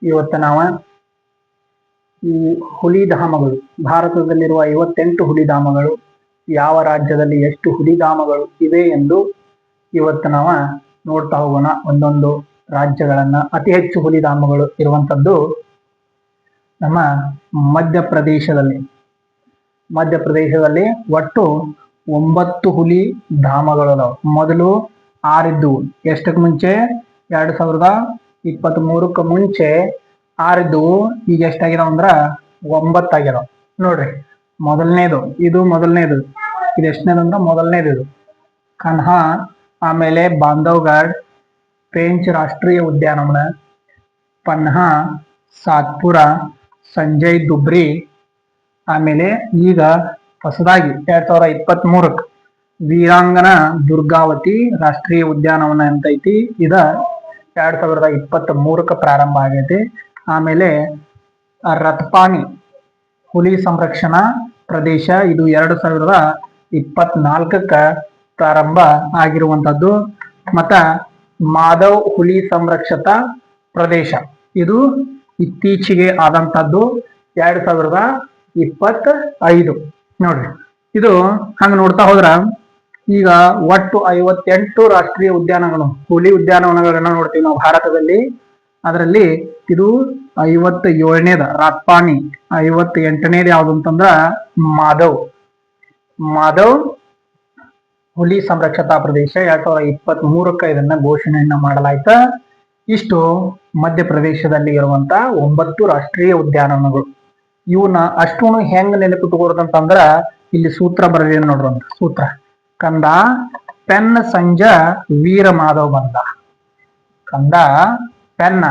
ಇವತ್ತು ನಾವು ಈ ಹುಲಿಧಾಮಗಳು, ಭಾರತದಲ್ಲಿರುವ 58 ಹುಲಿಧಾಮಗಳು, ಯಾವ ರಾಜ್ಯದಲ್ಲಿ ಎಷ್ಟು ಹುಲಿಧಾಮಗಳು ಇವೆ ಎಂದು ಇವತ್ತು ನಾವು ನೋಡ್ತಾ ಹೋಗೋಣ. ಒಂದೊಂದು ರಾಜ್ಯಗಳನ್ನ. ಅತಿ ಹೆಚ್ಚು ಹುಲಿಧಾಮಗಳು ಇರುವಂತದ್ದು ನಮ್ಮ ಮಧ್ಯಪ್ರದೇಶದಲ್ಲಿ ಒಟ್ಟು 9 ಹುಲಿ ಧಾಮಗಳು. ಮೊದಲು 6 ಇದ್ದವು. ಎಷ್ಟಕ್ಕೆ ಮುಂಚೆ? 2023 ಮುಂಚೆ 6 ಇದ್ದವು. ಈಗ ಎಷ್ಟಾಗಿದಾವ ಅಂದ್ರ 9 ಆಗ್ಯಾವ. ನೋಡ್ರಿ, ಇದು ಮೊದಲನೇದು. ಇದು ಎಷ್ಟನೇದಂದ್ರ ಮೊದಲನೇದು. ಇದು ಕನ್ಹಾ, ಆಮೇಲೆ ಬಾಂಧವ್ಗಢ್, ಪೇಂಚ್ ರಾಷ್ಟ್ರೀಯ ಉದ್ಯಾನವನ, ಪನ್ಹಾ, ಸಾತ್ಪುರ, ಸಂಜಯ್ ದುಬ್ರಿ, ಆಮೇಲೆ ಈಗ ಹೊಸದಾಗಿ 2023 ವೀರಾಂಗನ ದುರ್ಗಾವತಿ ರಾಷ್ಟ್ರೀಯ ಉದ್ಯಾನವನ ಅಂತ ಐತಿ. ಇದ 2023 ಪ್ರಾರಂಭ ಆಗೈತಿ. ಆಮೇಲೆ ರತ್ಪಾನಿ ಹುಲಿ ಸಂರಕ್ಷಣಾ ಪ್ರದೇಶ, ಇದು 2024 ಪ್ರಾರಂಭ ಆಗಿರುವಂತದ್ದು. ಮತ್ತ ಮಾಧವ್ ಹುಲಿ ಸಂರಕ್ಷತಾ ಪ್ರದೇಶ, ಇದು ಇತ್ತೀಚೆಗೆ ಆದಂತದ್ದು 2025. ನೋಡ್ರಿ, ಇದು ಹಂಗ ನೋಡ್ತಾ ಹೋದ್ರ ಈಗ ಒಟ್ಟು 58 ರಾಷ್ಟ್ರೀಯ ಉದ್ಯಾನಗಳು, ಹುಲಿ ಉದ್ಯಾನವನಗಳನ್ನ ನೋಡ್ತೀವಿ ನಾವು ಭಾರತದಲ್ಲಿ. ಅದರಲ್ಲಿ ಇದು 57ನೇದ ರಾತ್ಪಾನಿ, 58ನೇದು ಯಾವ್ದು ಅಂತಂದ್ರ ಮಾಧವ್ ಹುಲಿ ಸಂರಕ್ಷತಾ ಪ್ರದೇಶ. 2023 ಇದನ್ನ ಘೋಷಣೆಯನ್ನ ಮಾಡಲಾಯ್ತ. ಇಷ್ಟು ಮಧ್ಯಪ್ರದೇಶದಲ್ಲಿ ಇರುವಂತ 9 ರಾಷ್ಟ್ರೀಯ ಉದ್ಯಾನವನಗಳು. ಇವನ್ನ ಅಷ್ಟು ಹೆಂಗ್ ನೆನಪಿಟ್ಟುಕೊಳ್ಳೋದಂತಂದ್ರ ಇಲ್ಲಿ ಸೂತ್ರ ಬರೆದಿದೆ ನೋಡ್ರಿ. ಒಂದು ಸೂತ್ರ: ಕಂದ ಪೆನ್ ಸಂಜ ವೀರ ಮಾಧವ್ ಬಂದ. ಕಂದ ಪೆನ್ನ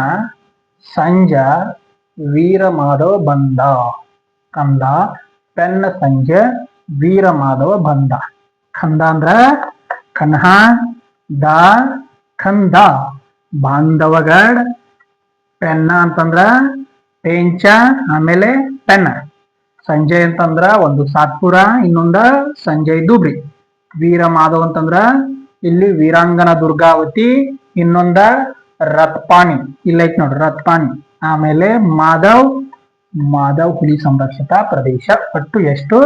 ಸಂಜ ವೀರ ಮಾಧವ್ ಬಂದ. ಕಂದ ಪೆನ್ನ ಸಂಜ ವೀರ ಮಾಧವ ಬಂದ. ಕಂದ ಅಂದ್ರ ಕನ್ಹಾ, ಕಂದ ಬಾಂಧವಗಢ್, ಪೆನ್ನ ಅಂತಂದ್ರ ಪೇಂಚ, ಆಮೇಲೆ ಪೆನ್ನ. ಸಂಜಯ್ ಅಂತಂದ್ರ ಒಂದು ಸಾತ್ಪುರ, ಇನ್ನೊಂದ ಸಂಜಯ್ ದುಬ್ರಿ. ವೀರ ಮಾಧವ್ ಅಂತಂದ್ರ ಇಲ್ಲಿ ವೀರಾಂಗನ ದುರ್ಗಾವತಿ, ಇನ್ನೊಂದ ರತ್ಪಾನಿ, ಇಲ್ಲೈತ್ ನೋಡ್ರಿ ರತ್ಪಾನಿ. ಆಮೇಲೆ ಮಾಧವ್ ಹುಲಿ ಸಂರಕ್ಷಿತ ಪ್ರದೇಶ. ಒಟ್ಟು ಎಷ್ಟು?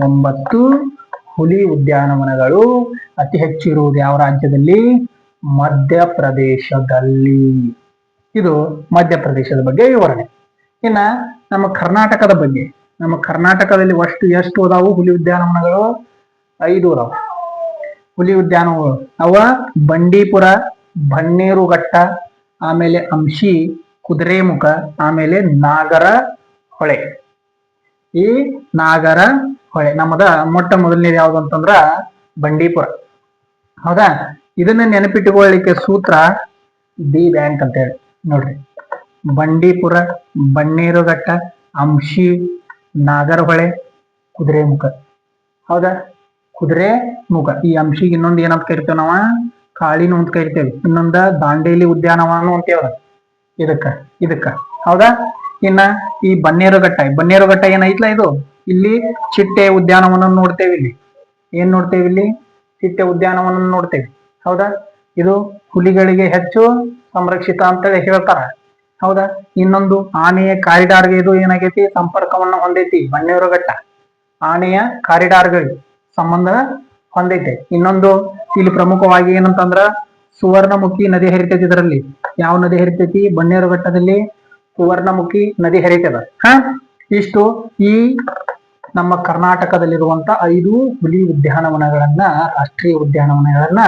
9 ಹುಲಿ ಉದ್ಯಾನವನಗಳು. ಅತಿ ಹೆಚ್ಚು ಇರುವುದು ಯಾವ ರಾಜ್ಯದಲ್ಲಿ? ಮಧ್ಯಪ್ರದೇಶದಲ್ಲಿ. ಇದು ಮಧ್ಯಪ್ರದೇಶದ ಬಗ್ಗೆ ವಿವರಣೆ. ಇನ್ನ ನಮ್ಮ ಕರ್ನಾಟಕದ ಬಗ್ಗೆ. ನಮ್ಮ ಕರ್ನಾಟಕದಲ್ಲಿ ಎಷ್ಟು ಅದಾವು ಹುಲಿ ಉದ್ಯಾನವನಗಳು? 5 ಅದಾವ ಹುಲಿ ಉದ್ಯಾನವನಗಳು. ಅವ ಬಂಡೀಪುರ, ಬನ್ನೇರುಘಟ್ಟ, ಆಮೇಲೆ ಅಂಶಿ, ಕುದುರೆಮುಖ, ಆಮೇಲೆ ನಾಗರಹೊಳೆ. ಈ ನಾಗರಹೊಳೆ ನಮ್ಮದ ಮೊಟ್ಟ ಮೊದಲನೇದು ಯಾವ್ದು ಅಂತಂದ್ರ ಬಂಡೀಪುರ. ಹೌದಾ? ಇದನ್ನ ನೆನಪಿಟ್ಟುಕೊಳ್ಳಲಿಕ್ಕೆ ಸೂತ್ರ ಬಿ ಬ್ಯಾಂಕ್ ಅಂತ ಹೇಳಿ. ನೋಡ್ರಿ, ಬಂಡೀಪುರ, ಬನ್ನೇರುಘಟ್ಟ, ಅಂಶಿ, ನಾಗರಹೊಳೆ, ಕುದುರೆಮುಖ. ಹೌದಾ? ಕುದುರೆಮುಖ. ಈ ಅಂಶಿಗೆ ಇನ್ನೊಂದು ಏನಂತ ಕರಿತೇವೆ ನಾವು? ಕಾಳಿನು ಅಂತ ಕರಿತೇವೆ. ಇನ್ನೊಂದ ದಾಂಡೇಲಿ ಉದ್ಯಾನವನ ಅಂತೇವ ಇದಕ್ಕ. ಹೌದಾ? ಇನ್ನ ಈ ಬನ್ನೇರುಘಟ್ಟ ಏನೈತ್ಲ, ಇದು ಇಲ್ಲಿ ಚಿಟ್ಟೆ ಉದ್ಯಾನವನ ನೋಡ್ತೇವೆ. ಇಲ್ಲಿ ಏನ್ ನೋಡ್ತೇವೆ? ಇಲ್ಲಿ ಚಿಟ್ಟೆ ಉದ್ಯಾನವನ ನೋಡ್ತೇವೆ. ಹೌದಾ? ಇದು ಹುಲಿಗಳಿಗೆ ಹೆಚ್ಚು ಸಂರಕ್ಷಿತ ಅಂತ ಹೇಳ್ತಾರ. ಹೌದಾ? ಇನ್ನೊಂದು ಆನೆಯ ಕಾರಿಡಾರ್ಗೆ ಇದು ಏನಾಗೈತಿ? ಸಂಪರ್ಕವನ್ನ ಹೊಂದೈತಿ. ಬನ್ನೇರುಘಟ್ಟ ಆನೆಯ ಕಾರಿಡಾರ್ಗಳಿಗೆ ಸಂಬಂಧ ಹೊಂದೈತೆ. ಇನ್ನೊಂದು ಇಲ್ಲಿ ಪ್ರಮುಖವಾಗಿ ಏನಂತಂದ್ರ ಸುವರ್ಣಮುಖಿ ನದಿ ಹರಿತೈತಿ. ಇದರಲ್ಲಿ ಯಾವ ನದಿ ಹರಿತೈತಿ? ಬನ್ನೇರುಘಟ್ಟದಲ್ಲಿ ಸುವರ್ಣಮುಖಿ ನದಿ ಹರಿತದ. ಇಷ್ಟು ಈ ನಮ್ಮ ಕರ್ನಾಟಕದಲ್ಲಿರುವಂತ 5 ಹುಲಿ ಉದ್ಯಾನವನಗಳನ್ನ, ರಾಷ್ಟ್ರೀಯ ಉದ್ಯಾನವನಗಳನ್ನ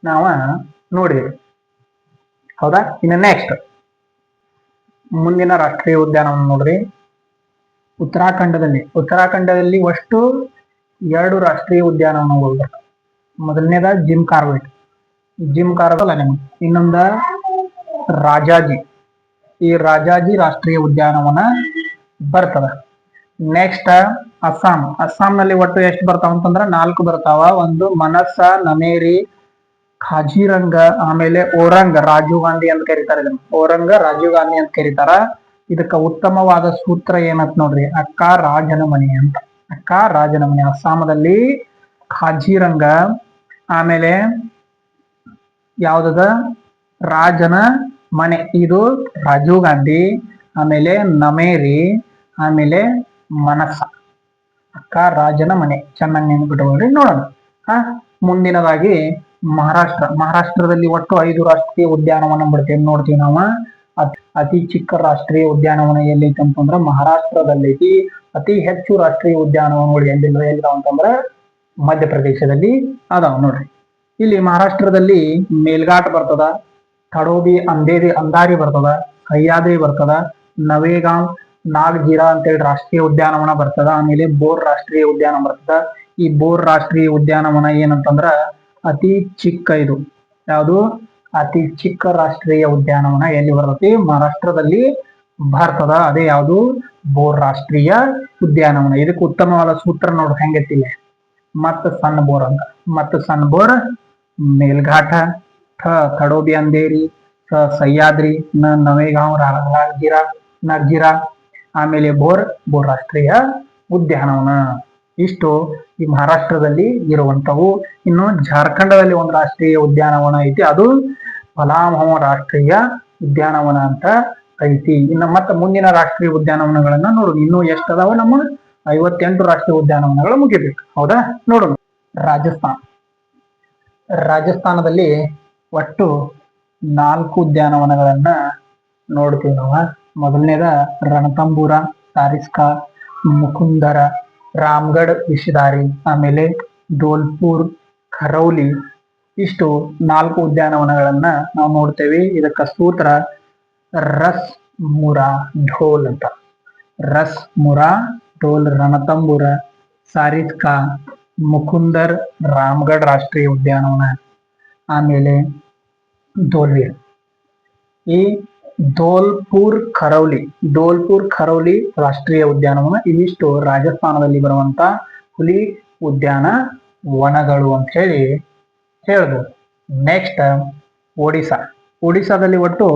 ನಾವ ನೋಡಿದೆವು. ಹೌದಾ? ಇನ್ನು ನೆಕ್ಸ್ಟ್ ಮುಂದಿನ ರಾಷ್ಟ್ರೀಯ ಉದ್ಯಾನವನ ನೋಡ್ರಿ. ಉತ್ತರಾಖಂಡದಲ್ಲಿ ಅಷ್ಟು 2 ರಾಷ್ಟ್ರೀಯ ಉದ್ಯಾನವನಗಳು ಬರ್ತವೆ. ಮೊದಲನೇದ ಜಿಮ್ ಕಾರ್ಬೆಟ್ ಅಲ್ಲ ನಿಮ್ಗೆ. ಇನ್ನೊಂದ ರಾಜಾಜಿ. ಈ ರಾಜಾಜಿ ರಾಷ್ಟ್ರೀಯ ಉದ್ಯಾನವನ ಬರ್ತದ. ನೆಕ್ಸ್ಟ್ ಅಸ್ಸಾಂನಲ್ಲಿ ಒಟ್ಟು ಎಷ್ಟು ಬರ್ತಾವ ಅಂತಂದ್ರ 4 ಬರ್ತಾವ. ಒಂದು ಮನಸ, ನಮೇರಿ, ಖಾಜಿರಂಗ, ಆಮೇಲೆ ಓರಂಗ್ ರಾಜೀವ್ ಗಾಂಧಿ ಅಂತ ಕರೀತಾರೆ. ಓರಂಗ ರಾಜೀವ್ ಗಾಂಧಿ ಅಂತ ಕರೀತಾರ. ಇದಕ್ಕ ಉತ್ತಮವಾದ ಸೂತ್ರ ಏನಂತ ನೋಡ್ರಿ: ಅಕ್ಕ ರಾಜನ ಮನೆ ಅಂತ. ಅಕ್ಕ ರಾಜನ ಮನೆ ಅಸ್ಸಾಮದಲ್ಲಿ ಖಾಜಿರಂಗ, ಆಮೇಲೆ ಯಾವ್ದದ ರಾಜನ ಮನೆ ಇದು ರಾಜೀವ್ ಗಾಂಧಿ, ಆಮೇಲೆ ನಮೇರಿ, ಆಮೇಲೆ ಮನಸ್ಸ, ಅಕ್ಕ ರಾಜನ ಮನೆ. ಚೆನ್ನಾಗಿ ನೆನ್ಪಿಟ್ಕೊಳ್ರಿ. ನೋಡೋಣ. ಹ ಮುಂದಿನದಾಗಿ ಮಹಾರಾಷ್ಟ್ರದಲ್ಲಿ ಒಟ್ಟು 5 ರಾಷ್ಟ್ರೀಯ ಉದ್ಯಾನವನ ನೋಡ್ತೀವಿ ನಾವು. ಅತಿ ಚಿಕ್ಕ ರಾಷ್ಟ್ರೀಯ ಉದ್ಯಾನವನ ಎಲ್ಲೈತಿ ಅಂತಂದ್ರ ಮಹಾರಾಷ್ಟ್ರದಲ್ಲೈತಿ. ಅತಿ ಹೆಚ್ಚು ರಾಷ್ಟ್ರೀಯ ಉದ್ಯಾನವನಗಳು ಎಲ್ಲಿದಾವ ಅಂತಂದ್ರ ಮಧ್ಯಪ್ರದೇಶದಲ್ಲಿ ಅದಾವ ನೋಡ್ರಿ. ಇಲ್ಲಿ ಮಹಾರಾಷ್ಟ್ರದಲ್ಲಿ ಮೇಲ್ಘಾಟ್ ಬರ್ತದ, ತಡೋಬಿ ಅಂದಾರಿ ಬರ್ತದ, ಸಹ್ಯಾದ್ರಿ ಬರ್ತದ, ನವೇಗಾಂವ್ ನಾಗ್ಜೀರಾ ಅಂತೇಳಿ ರಾಷ್ಟ್ರೀಯ ಉದ್ಯಾನವನ ಬರ್ತದ. ಆಮೇಲೆ ಬೋರ್ ರಾಷ್ಟ್ರೀಯ ಉದ್ಯಾನ ಬರ್ತದ. ಈ ಬೋರ್ ರಾಷ್ಟ್ರೀಯ ಉದ್ಯಾನವನ ಏನಂತಂದ್ರ ಅತಿ ಚಿಕ್ಕ ಇದು. ಯಾವುದು? ಅತಿ ಚಿಕ್ಕ ರಾಷ್ಟ್ರೀಯ ಉದ್ಯಾನವನ ಎಲ್ಲಿ ಬರ್ತತಿ? ಮಹಾರಾಷ್ಟ್ರದಲ್ಲಿ ಬರ್ತದ. ಅದೇ ಯಾವುದು? ಬೋರ್ ರಾಷ್ಟ್ರೀಯ ಉದ್ಯಾನವನ. ಇದಕ್ಕೆ ಉತ್ತಮವಾದ ಸೂತ್ರ ನೋಡ್ರಿ ಹೆಂಗೈತಿಲ್ಲ. ಮತ್ತ ಸಣ್ಣ ಬೋರ್ ಅಂತ. ಮತ್ತ ಸಣ್ಣ ಬೋರ್, ಮೇಲ್ಘಾಟ, ತಡೋಬಿ ಅಂದೇರಿ, ಸಹ್ಯಾದ್ರಿ, ನವೇಗಾಂವ್ ನಾಗ್ಜೀರಾ, ಆಮೇಲೆ ಬೋರ್ ರಾಷ್ಟ್ರೀಯ ಉದ್ಯಾನವನ. ಇಷ್ಟು ಈ ಮಹಾರಾಷ್ಟ್ರದಲ್ಲಿ ಇರುವಂತವು. ಇನ್ನು ಜಾರ್ಖಂಡದಲ್ಲಿ ಒಂದು ರಾಷ್ಟ್ರೀಯ ಉದ್ಯಾನವನ ಐತಿ, ಅದು ಫಲಾಮಹೋ ರಾಷ್ಟ್ರೀಯ ಉದ್ಯಾನವನ ಅಂತ ಐತಿ. ಇನ್ನು ಮತ್ತೆ ಮುಂದಿನ ರಾಷ್ಟ್ರೀಯ ಉದ್ಯಾನವನಗಳನ್ನ ನೋಡೋಣ. ಇನ್ನು ಎಷ್ಟದಾವ? ನಮ್ಮ 58 ರಾಷ್ಟ್ರೀಯ ಉದ್ಯಾನವನಗಳು ಮುಗಿಬೇಕು. ಹೌದಾ? ನೋಡೋಣ. ರಾಜಸ್ಥಾನದಲ್ಲಿ ಒಟ್ಟು 4 ಉದ್ಯಾನವನಗಳನ್ನ ನೋಡ್ತೀವಿ ನಾವು. ಮೊದಲನೇದ ರಣತಂಬೂರ, ಸಾರಿಸ್ಕಾ, ಮುಕುಂದರ, ರಾಮ್ಗಢ ವಿಷಧಾರಿ, ಆಮೇಲೆ ಧೋಲ್ಪುರ್, ಖರೌಲಿ. ಇಷ್ಟು 4 ಉದ್ಯಾನವನಗಳನ್ನ ನಾವು ನೋಡ್ತೇವೆ. ಇದಕ್ಕ ಸೂತ್ರ ರಸ್ ಮುರಾ ಢೋಲ್ ಅಂತ. ರಸ್ ಮುರಾ ಢೋಲ್, ರಣತಂಬೂರ, ಸಾರಿಸ್ಕಾ, ಮುಕುಂದರ್, ರಾಮ್ಗಢ ರಾಷ್ಟ್ರೀಯ ಉದ್ಯಾನವನ, ಆಮೇಲೆ ಧೋಲ್ವೀರ್. ಈ ಧೋಲ್ಪುರ್ ಖರೌಲಿ ರಾಷ್ಟ್ರೀಯ ಉದ್ಯಾನವನ. ಇವಿಷ್ಟು ರಾಜಸ್ಥಾನದಲ್ಲಿ ಬರುವಂತ ಹುಲಿ ಉದ್ಯಾನವನಗಳು ಅಂತ ಹೇಳಿ ಹೇಳ್ಬೋದು. ನೆಕ್ಸ್ಟ್ ಒಡಿಶಾದಲ್ಲಿ ಒಟ್ಟು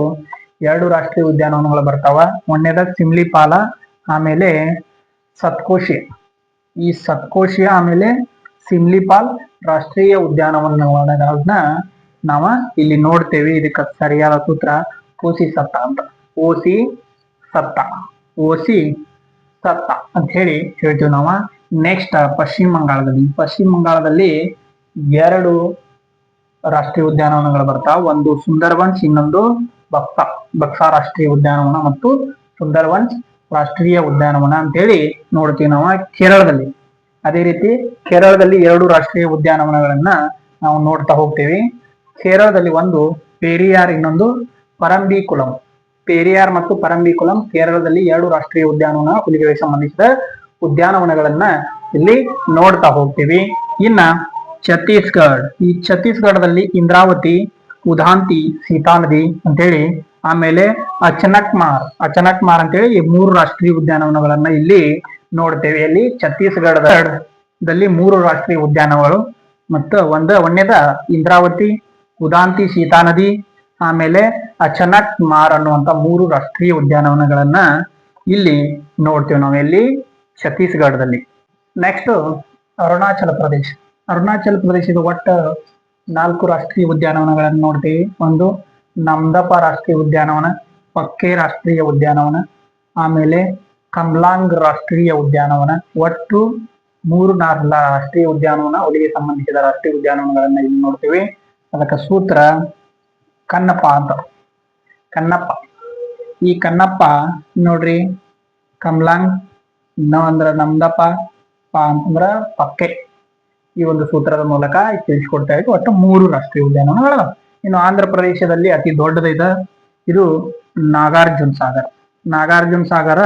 2 ರಾಷ್ಟ್ರೀಯ ಉದ್ಯಾನವನಗಳು ಬರ್ತಾವ. ಒಂದನೇದ ಸಿಮ್ಲಿಪಾಲ, ಆಮೇಲೆ ಸತ್ಕೋಶಿ. ಈ ಸತ್ಕೋಶಿ ಆಮೇಲೆ ಸಿಮ್ಲಿಪಾಲ್ ರಾಷ್ಟ್ರೀಯ ಉದ್ಯಾನವನಗಳನ್ನ ನಾವ ಇಲ್ಲಿ ನೋಡ್ತೇವೆ. ಇದಕ್ಕೆ ಸರಿಯಾದ ಸೂತ್ರ ಓಸಿ ಸತ್ತ ಅಂತ. ಓಸಿ ಸತ್ತ ಅಂತ ಹೇಳಿ ಹೇಳ್ತೀವಿ ನಾವು. ನೆಕ್ಸ್ಟ್ ಪಶ್ಚಿಮ ಬಂಗಾಳದಲ್ಲಿ 2 ರಾಷ್ಟ್ರೀಯ ಉದ್ಯಾನವನಗಳು ಬರ್ತಾವ. ಒಂದು ಸುಂದರ್ಬನ್ಸ್, ಇನ್ನೊಂದು ಬಕ್ಸಾ ರಾಷ್ಟ್ರೀಯ ಉದ್ಯಾನವನ ಮತ್ತು ಸುಂದರ್ಬನ್ಸ್ ರಾಷ್ಟ್ರೀಯ ಉದ್ಯಾನವನ ಅಂತೇಳಿ ನೋಡ್ತೀವಿ ನಾವು ಕೇರಳದಲ್ಲಿ. ಅದೇ ರೀತಿ ಕೇರಳದಲ್ಲಿ 2 ರಾಷ್ಟ್ರೀಯ ಉದ್ಯಾನವನಗಳನ್ನ ನಾವು ನೋಡ್ತಾ ಹೋಗ್ತೇವೆ. ಕೇರಳದಲ್ಲಿ ಒಂದು ಪೆರಿಯಾರ್, ಇನ್ನೊಂದು ಪರಂಬಿಕುಲಂ. ಪೆರಿಯಾರ್ ಮತ್ತು ಪರಂಬಿಕುಲಂ ಕೇರಳದಲ್ಲಿ 2 ರಾಷ್ಟ್ರೀಯ ಉದ್ಯಾನವನ, ಹುಲಿಗಳಿಗೆ ಸಂಬಂಧಿಸಿದ ಉದ್ಯಾನವನಗಳನ್ನ ಇಲ್ಲಿ ನೋಡ್ತಾ ಹೋಗ್ತೀವಿ. ಇನ್ನ ಈ ಛತ್ತೀಸ್ಗಢದಲ್ಲಿ ಇಂದ್ರಾವತಿ, ಉದಾಂತಿ, ಸೀತಾನದಿ ಅಂತೇಳಿ, ಆಮೇಲೆ ಅಚನಕ್ಮಾರ್ ಅಂತೇಳಿ ಈ 3 ರಾಷ್ಟ್ರೀಯ ಉದ್ಯಾನವನಗಳನ್ನ ಇಲ್ಲಿ ನೋಡ್ತೇವೆ. ಇಲ್ಲಿ ಛತ್ತೀಸ್ಗಢದಲ್ಲಿ 3 ರಾಷ್ಟ್ರೀಯ ಉದ್ಯಾನವನಗಳು ಮತ್ತು ಒಂದನೇದ ಇಂದ್ರಾವತಿ, ಉದಾಂತಿ, ಸೀತಾನದಿ, ಆಮೇಲೆ ಅಚನಕ್ಮಾರ್ ಅನ್ನುವಂತ 3 ರಾಷ್ಟ್ರೀಯ ಉದ್ಯಾನವನಗಳನ್ನ ಇಲ್ಲಿ ನೋಡ್ತೇವೆ ನಾವು ಎಲ್ಲಿ? ಛತ್ತೀಸ್ಗಢದಲ್ಲಿ. ನೆಕ್ಸ್ಟ್ ಅರುಣಾಚಲ ಪ್ರದೇಶದ ಒಟ್ಟು 4 ರಾಷ್ಟ್ರೀಯ ಉದ್ಯಾನವನಗಳನ್ನು ನೋಡ್ತೀವಿ. ಒಂದು ನಮ್ದಪ ರಾಷ್ಟ್ರೀಯ ಉದ್ಯಾನವನ, ಪಕ್ಕೆ ರಾಷ್ಟ್ರೀಯ ಉದ್ಯಾನವನ, ಆಮೇಲೆ ಕಮ್ಲಾಂಗ್ ರಾಷ್ಟ್ರೀಯ ಉದ್ಯಾನವನ. ಒಟ್ಟು 3 ರಾಷ್ಟ್ರೀಯ ಉದ್ಯಾನವನ, ಹುಲಿಗೆ ಸಂಬಂಧಿಸಿದ ರಾಷ್ಟ್ರೀಯ ಉದ್ಯಾನವನಗಳನ್ನ ಇಲ್ಲಿ ನೋಡ್ತೀವಿ. ಅದಕ್ಕೆ ಸೂತ್ರ ಕನ್ನಪ್ಪ ಅಂತ. ಈ ಕನ್ನಪ್ಪ ನೋಡ್ರಿ, ಕಮ್ಲಾಂಗ್ ಅಂದ್ರ ನಮ್ದಪ, ಅಂತಂದ್ರ ಪಕ್ಕೆ. ಈ ಒಂದು ಸೂತ್ರದ ಮೂಲಕ ತಿಳಿಸ್ಕೊಡ್ತಾ ಇತ್ತು. ಒಟ್ಟು 3 ರಾಷ್ಟ್ರೀಯ ಉದ್ಯಾನವನಗಳು. ಇನ್ನು ಆಂಧ್ರ ಪ್ರದೇಶದಲ್ಲಿ ಅತಿ ದೊಡ್ಡದಿದೆ, ಇದು ನಾಗಾರ್ಜುನ ಸಾಗರ.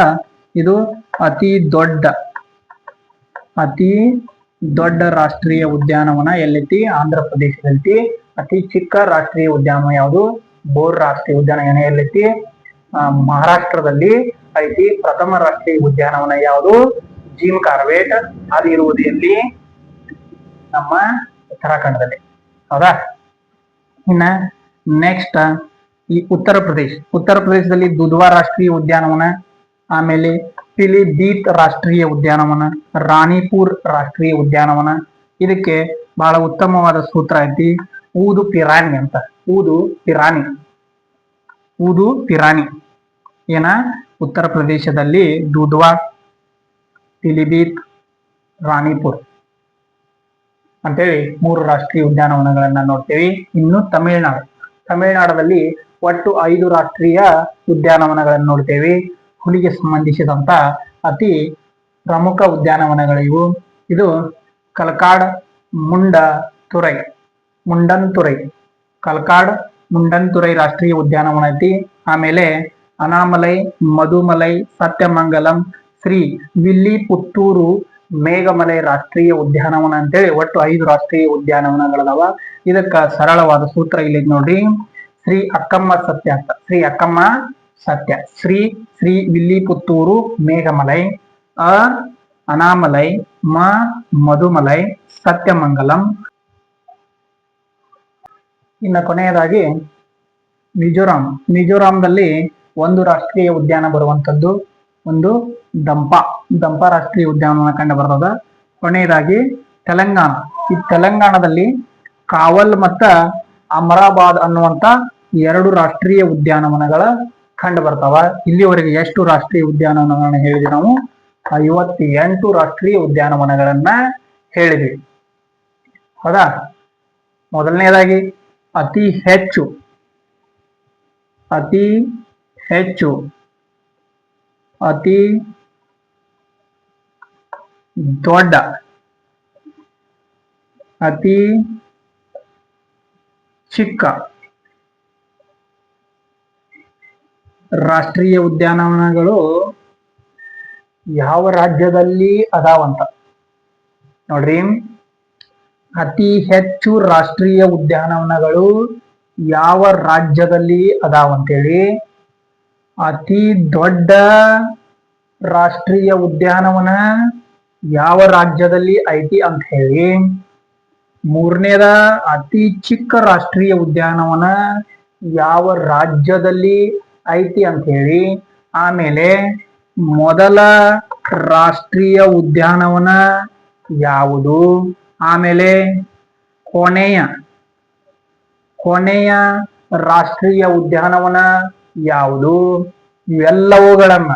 ಇದು ಅತಿ ದೊಡ್ಡ ರಾಷ್ಟ್ರೀಯ ಉದ್ಯಾನವನ ಎಲ್ಲೈತಿ? ಆಂಧ್ರ ಪ್ರದೇಶದಲ್ಲಿ. ಅತಿ ಚಿಕ್ಕ ರಾಷ್ಟ್ರೀಯ ಉದ್ಯಾನವನ ಯಾವುದು? ಬೋರ್ ರಾಷ್ಟ್ರೀಯ ಉದ್ಯಾನವನ ಎಲ್ಲೈತಿ? ಮಹಾರಾಷ್ಟ್ರದಲ್ಲಿ ಐತಿ. ಪ್ರಥಮ ರಾಷ್ಟ್ರೀಯ ಉದ್ಯಾನವನ ಯಾವುದು? Jim Corbett. ಅದು ಇರುವುದು ಎಲ್ಲಿ? ನಮ್ಮ ಉತ್ತರಾಖಂಡದಲ್ಲಿ. ಹೌದಾ? ಇನ್ನ ನೆಕ್ಸ್ಟ್ ಈ ಉತ್ತರ ಪ್ರದೇಶದಲ್ಲಿ ದುಧ್ವಾ ರಾಷ್ಟ್ರೀಯ ಉದ್ಯಾನವನ, ಆಮೇಲೆ ಪಿಲಿಭೀತ್ ರಾಷ್ಟ್ರೀಯ ಉದ್ಯಾನವನ, ರಾಣಿಪುರ್ ರಾಷ್ಟ್ರೀಯ ಉದ್ಯಾನವನ. ಇದಕ್ಕೆ ಬಹಳ ಉತ್ತಮವಾದ ಸೂತ್ರ ಐತಿ, ಊದು ಪಿರಾನಿ ಅಂತ. ಊದು ಪಿರಾನಿ ಏನ ಉತ್ತರ ಪ್ರದೇಶದಲ್ಲಿ ದುಧ್ವಾ, ಪಿಲಿಭೀತ್, ರಾಣಿಪುರ್ ಅಂತೇಳಿ 3 ರಾಷ್ಟ್ರೀಯ ಉದ್ಯಾನವನಗಳನ್ನ ನೋಡ್ತೇವೆ. ಇನ್ನು ತಮಿಳುನಾಡಲ್ಲಿ ಒಟ್ಟು 5 ರಾಷ್ಟ್ರೀಯ ಉದ್ಯಾನವನಗಳನ್ನು ನೋಡ್ತೇವೆ. ಹುಲಿಗೆ ಸಂಬಂಧಿಸಿದಂತ ಅತಿ ಪ್ರಮುಖ ಉದ್ಯಾನವನಗಳಿವು. ಇದು ಕಲ್ಕಾಡ್ ಮುಂಡನ್ತುರೈ ಕಲ್ಕಾಡ್ ಮುಂಡನ್ತುರೈ ರಾಷ್ಟ್ರೀಯ ಉದ್ಯಾನವನ ಐತಿ. ಆಮೇಲೆ ಅನಾಮಲೈ, ಮಧುಮಲೈ, ಸತ್ಯಮಂಗಲಂ, ಶ್ರೀ ವಿಲ್ಲಿಪುತ್ತೂರು, ಮೇಘಮಲೈ ರಾಷ್ಟ್ರೀಯ ಉದ್ಯಾನವನ ಅಂತೇಳಿ ಒಟ್ಟು 5 ರಾಷ್ಟ್ರೀಯ ಉದ್ಯಾನವನಗಳದಾವ. ಇದಕ್ಕ ಸರಳವಾದ ಸೂತ್ರ ಇಲ್ಲಿ ನೋಡ್ರಿ. ಶ್ರೀ ಅಕ್ಕಮ್ಮ ಸತ್ಯ ಅಂತ, ಶ್ರೀ ಅಕ್ಕಮ್ಮ ಸತ್ಯ, ಶ್ರೀ ವಿಲ್ಲಿಪುತ್ತೂರು ಮೇಘಮಲೈ, ಅನಾಮಲೈ, ಮಧುಮಲೈ, ಸತ್ಯಮಂಗಲಂ. ಇನ್ನು ಕೊನೆಯದಾಗಿ ಮಿಜೋರಾಂದಲ್ಲಿ ಒಂದು ರಾಷ್ಟ್ರೀಯ ಉದ್ಯಾನ ಬರುವಂತದ್ದು, ಒಂದು ದಂಪ ರಾಷ್ಟ್ರೀಯ ಉದ್ಯಾನವನ ಕಂಡು ಬರ್ತದ. ಕೊನೆಯದಾಗಿ ತೆಲಂಗಾಣ. ಈ ತೆಲಂಗಾಣದಲ್ಲಿ ಕಾವಲ್ ಮತ್ತ ಅಮರಾಬಾದ್ ಅನ್ನುವಂತ 2 ರಾಷ್ಟ್ರೀಯ ಉದ್ಯಾನವನಗಳ ಕಂಡು ಬರ್ತಾವ. ಇಲ್ಲಿವರೆಗೆ ಎಷ್ಟು ರಾಷ್ಟ್ರೀಯ ಉದ್ಯಾನವನಗಳನ್ನ ಹೇಳಿದ್ವಿ ನಾವು? 58 ರಾಷ್ಟ್ರೀಯ ಉದ್ಯಾನವನಗಳನ್ನ ಹೇಳಿದ್ವಿ. ಹೌದಾ? ಮೊದಲನೇದಾಗಿ ಅತಿ ಹೆಚ್ಚು ಅತಿ ದೊಡ್ಡ, ಅತಿ ಚಿಕ್ಕ ರಾಷ್ಟ್ರೀಯ ಉದ್ಯಾನವನಗಳು ಯಾವ ರಾಜ್ಯದಲ್ಲಿ ಅದಾವಂತ ನೋಡ್ರಿ. ಅತಿ ಹೆಚ್ಚು ರಾಷ್ಟ್ರೀಯ ಉದ್ಯಾನವನಗಳು ಯಾವ ರಾಜ್ಯದಲ್ಲಿ ಅದಾವಂತೇಳಿ, ಅತಿ ದೊಡ್ಡ ರಾಷ್ಟ್ರೀಯ ಉದ್ಯಾನವನ ಯಾವ ರಾಜ್ಯದಲ್ಲಿ ಐತಿ ಅಂತ ಹೇಳಿ, ಮೂರನೇದ ಅತಿ ಚಿಕ್ಕ ರಾಷ್ಟ್ರೀಯ ಉದ್ಯಾನವನ ಯಾವ ರಾಜ್ಯದಲ್ಲಿ ಐತಿ ಅಂತ ಹೇಳಿ, ಆಮೇಲೆ ಮೊದಲ ರಾಷ್ಟ್ರೀಯ ಉದ್ಯಾನವನ ಯಾವುದು, ಆಮೇಲೆ ಕೊನೆಯ ರಾಷ್ಟ್ರೀಯ ಉದ್ಯಾನವನ ಯಾವುದು, ಇವೆಲ್ಲವುಗಳನ್ನ